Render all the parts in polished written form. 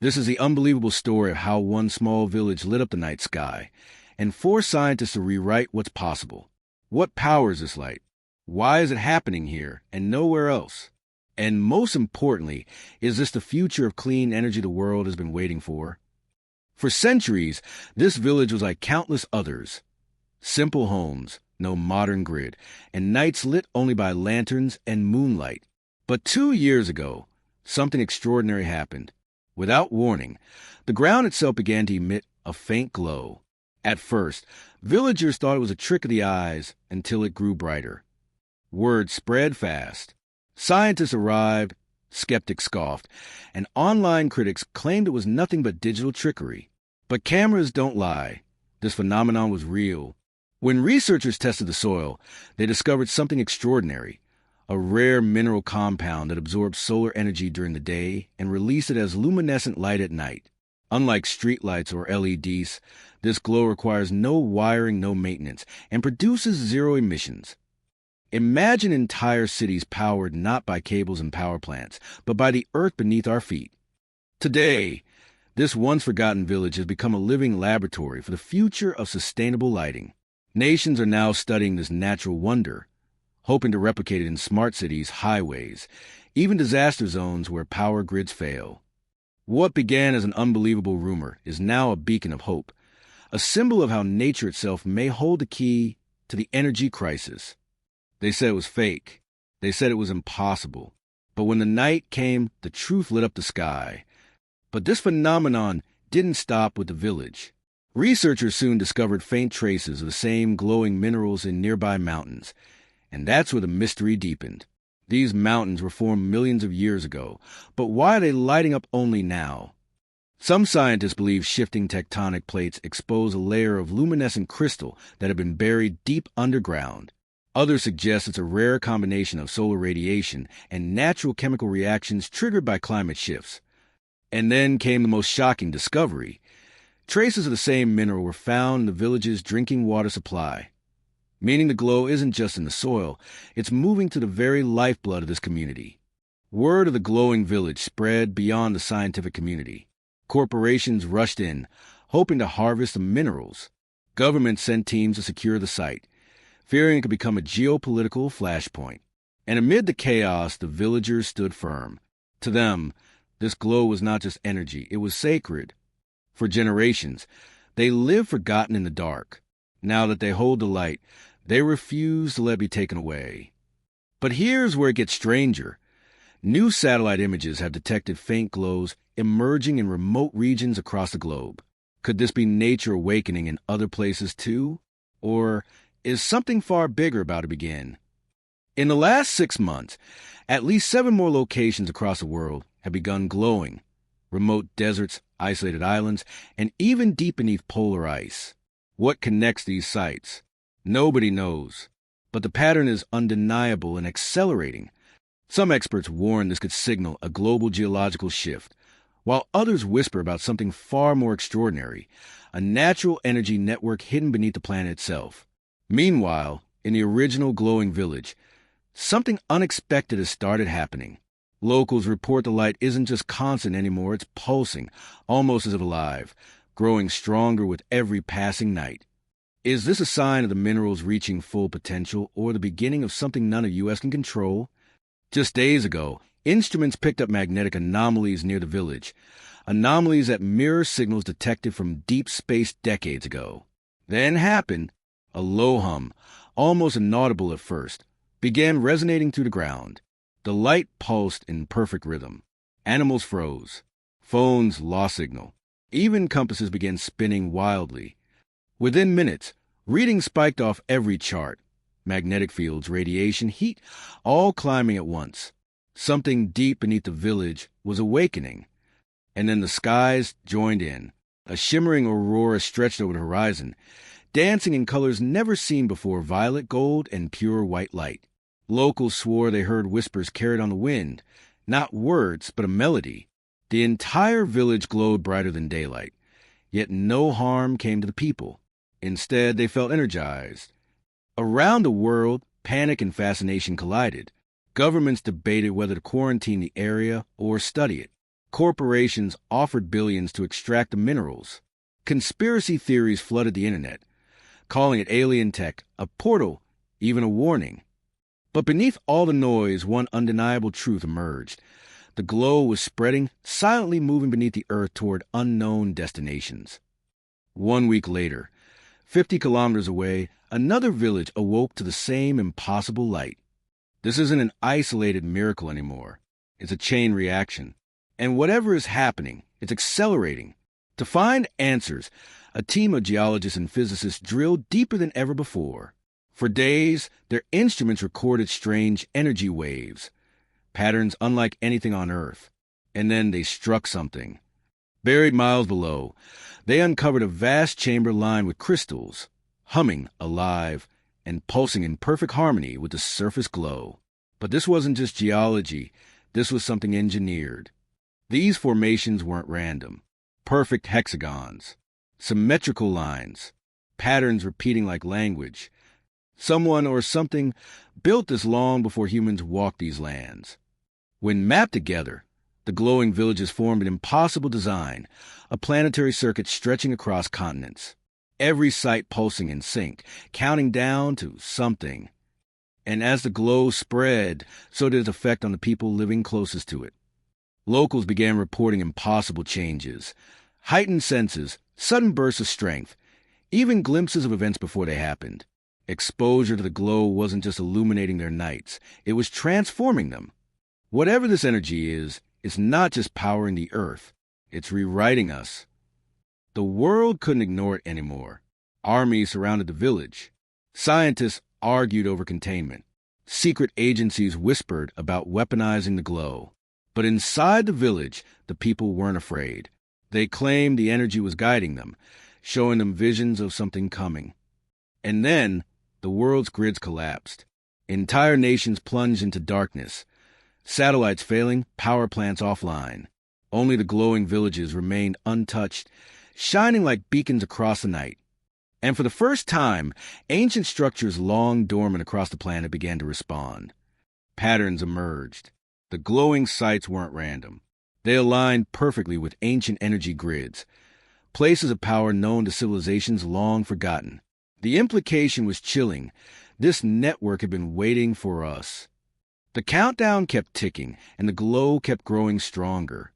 This is the unbelievable story of how one small village lit up the night sky and forced scientists to rewrite what's possible. What powers this light? Why is it happening here and nowhere else? And most importantly, is this the future of clean energy the world has been waiting for? For centuries, this village was like countless others. Simple homes, no modern grid, and nights lit only by lanterns and moonlight. But 2 years ago, something extraordinary happened. Without warning, the ground itself began to emit a faint glow. At first, villagers thought it was a trick of the eyes until it grew brighter. Word spread fast. Scientists arrived, skeptics scoffed, and online critics claimed it was nothing but digital trickery. But cameras don't lie. This phenomenon was real. When researchers tested the soil, they discovered something extraordinary. A rare mineral compound that absorbs solar energy during the day and releases it as luminescent light at night. Unlike streetlights or LEDs, this glow requires no wiring, no maintenance, and produces zero emissions. Imagine entire cities powered not by cables and power plants, but by the earth beneath our feet. Today, this once-forgotten village has become a living laboratory for the future of sustainable lighting. Nations are now studying this natural wonder, hoping to replicate it in smart cities, highways, even disaster zones where power grids fail. What began as an unbelievable rumor is now a beacon of hope, a symbol of how nature itself may hold the key to the energy crisis. They said it was fake. They said it was impossible. But when the night came, the truth lit up the sky. But this phenomenon didn't stop with the village. Researchers soon discovered faint traces of the same glowing minerals in nearby mountains. And that's where the mystery deepened. These mountains were formed millions of years ago, but why are they lighting up only now? Some scientists believe shifting tectonic plates expose a layer of luminescent crystal that had been buried deep underground. Others suggest it's a rare combination of solar radiation and natural chemical reactions triggered by climate shifts. And then came the most shocking discovery. Traces of the same mineral were found in the village's drinking water supply. Meaning the glow isn't just in the soil, it's moving to the very lifeblood of this community. Word of the glowing village spread beyond the scientific community. Corporations rushed in, hoping to harvest the minerals. Governments sent teams to secure the site, fearing it could become a geopolitical flashpoint. And amid the chaos, the villagers stood firm. To them, this glow was not just energy, it was sacred. For generations, they lived forgotten in the dark. Now that they hold the light, they refuse to let it be taken away. But here's where it gets stranger. New satellite images have detected faint glows emerging in remote regions across the globe. Could this be nature awakening in other places too? Or is something far bigger about to begin? In the last 6 months, at least 7 more locations across the world have begun glowing. Remote deserts, isolated islands, and even deep beneath polar ice. What connects these sites? Nobody knows. But the pattern is undeniable and accelerating. Some experts warn this could signal a global geological shift, while others whisper about something far more extraordinary, a natural energy network hidden beneath the planet itself. Meanwhile, in the original glowing village, something unexpected has started happening. Locals report the light isn't just constant anymore, it's pulsing, almost as if alive, growing stronger with every passing night. Is this a sign of the minerals reaching full potential or the beginning of something none of U.S. can control? Just days ago, instruments picked up magnetic anomalies near the village, anomalies that mirror signals detected from deep space decades ago. Then happened, a low hum, almost inaudible at first, began resonating through the ground. The light pulsed in perfect rhythm. Animals froze. Phones lost signal. Even compasses began spinning wildly. Within minutes, readings spiked off every chart. Magnetic fields, radiation, heat, all climbing at once. Something deep beneath the village was awakening. And then the skies joined in. A shimmering aurora stretched over the horizon, dancing in colors never seen before, violet, gold, and pure white light. Locals swore they heard whispers carried on the wind, not words, but a melody. The entire village glowed brighter than daylight, yet no harm came to the people. Instead, they felt energized. Around the world, panic and fascination collided. Governments debated whether to quarantine the area or study it. Corporations offered billions to extract the minerals. Conspiracy theories flooded the internet, calling it alien tech, a portal, even a warning. But beneath all the noise, one undeniable truth emerged. The glow was spreading, silently moving beneath the earth toward unknown destinations. 1 week later, 50 kilometers away, another village awoke to the same impossible light. This isn't an isolated miracle anymore. It's a chain reaction. And whatever is happening, it's accelerating. To find answers, a team of geologists and physicists drilled deeper than ever before. For days, their instruments recorded strange energy waves, patterns unlike anything on Earth. And then they struck something. Buried miles below, they uncovered a vast chamber lined with crystals, humming, alive, and pulsing in perfect harmony with the surface glow. But this wasn't just geology, this was something engineered. These formations weren't random. Perfect hexagons, symmetrical lines, patterns repeating like language. Someone or something built this long before humans walked these lands. When mapped together, the glowing villages formed an impossible design, a planetary circuit stretching across continents. Every site pulsing in sync, counting down to something. And as the glow spread, so did its effect on the people living closest to it. Locals began reporting impossible changes, heightened senses, sudden bursts of strength, even glimpses of events before they happened. Exposure to the glow wasn't just illuminating their nights, it was transforming them. Whatever this energy is, it's not just powering the earth, it's rewriting us. The world couldn't ignore it anymore. Armies surrounded the village. Scientists argued over containment. Secret agencies whispered about weaponizing the glow. But inside the village, the people weren't afraid. They claimed the energy was guiding them, showing them visions of something coming. And then, the world's grids collapsed. Entire nations plunged into darkness. Satellites failing, power plants offline. Only the glowing villages remained untouched, shining like beacons across the night. And for the first time, ancient structures long dormant across the planet began to respond. Patterns emerged. The glowing sites weren't random. They aligned perfectly with ancient energy grids, places of power known to civilizations long forgotten. The implication was chilling. This network had been waiting for us. The countdown kept ticking, and the glow kept growing stronger.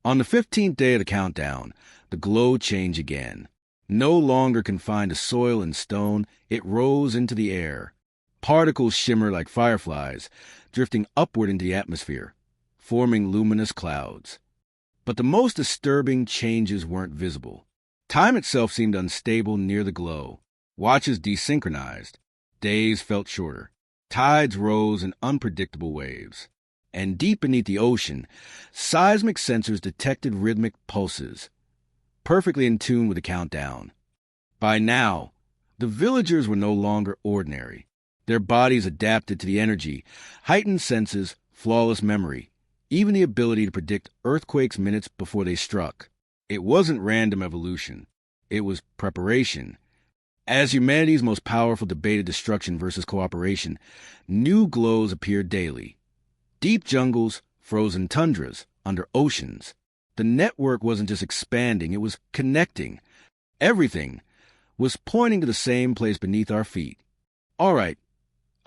On the 15th day of the countdown, the glow changed again. No longer confined to soil and stone, it rose into the air. Particles shimmered like fireflies, drifting upward into the atmosphere, forming luminous clouds. But the most disturbing changes weren't visible. Time itself seemed unstable near the glow. Watches desynchronized. Days felt shorter. Tides rose in unpredictable waves. And deep beneath the ocean, seismic sensors detected rhythmic pulses, perfectly in tune with the countdown. By now, the villagers were no longer ordinary. Their bodies adapted to the energy, heightened senses, flawless memory, even the ability to predict earthquakes minutes before they struck. It wasn't random evolution. It was preparation. As humanity's most powerful debated destruction versus cooperation, new glows appeared daily. Deep jungles, frozen tundras, under oceans. The network wasn't just expanding, it was connecting. Everything was pointing to the same place beneath our feet. All right,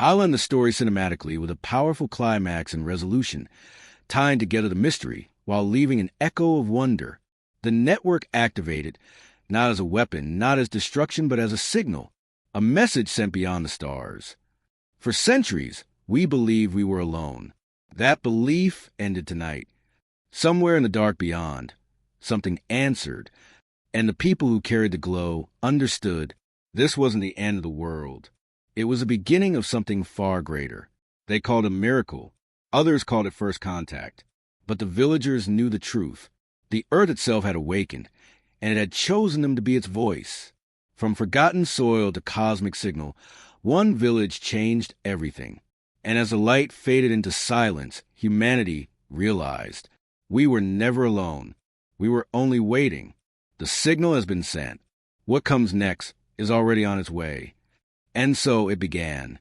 I'll end the story cinematically with a powerful climax and resolution, tying together the mystery while leaving an echo of wonder. The network activated, not as a weapon, not as destruction, but as a signal, a message sent beyond the stars. For centuries, we believed we were alone. That belief ended tonight. Somewhere in the dark beyond, something answered, and the people who carried the glow understood this wasn't the end of the world. It was the beginning of something far greater. They called it a miracle. Others called it first contact. But the villagers knew the truth. The earth itself had awakened, and it had chosen them to be its voice. From forgotten soil to cosmic signal, one village changed everything. And as the light faded into silence, humanity realized we were never alone. We were only waiting. The signal has been sent. What comes next is already on its way. And so it began.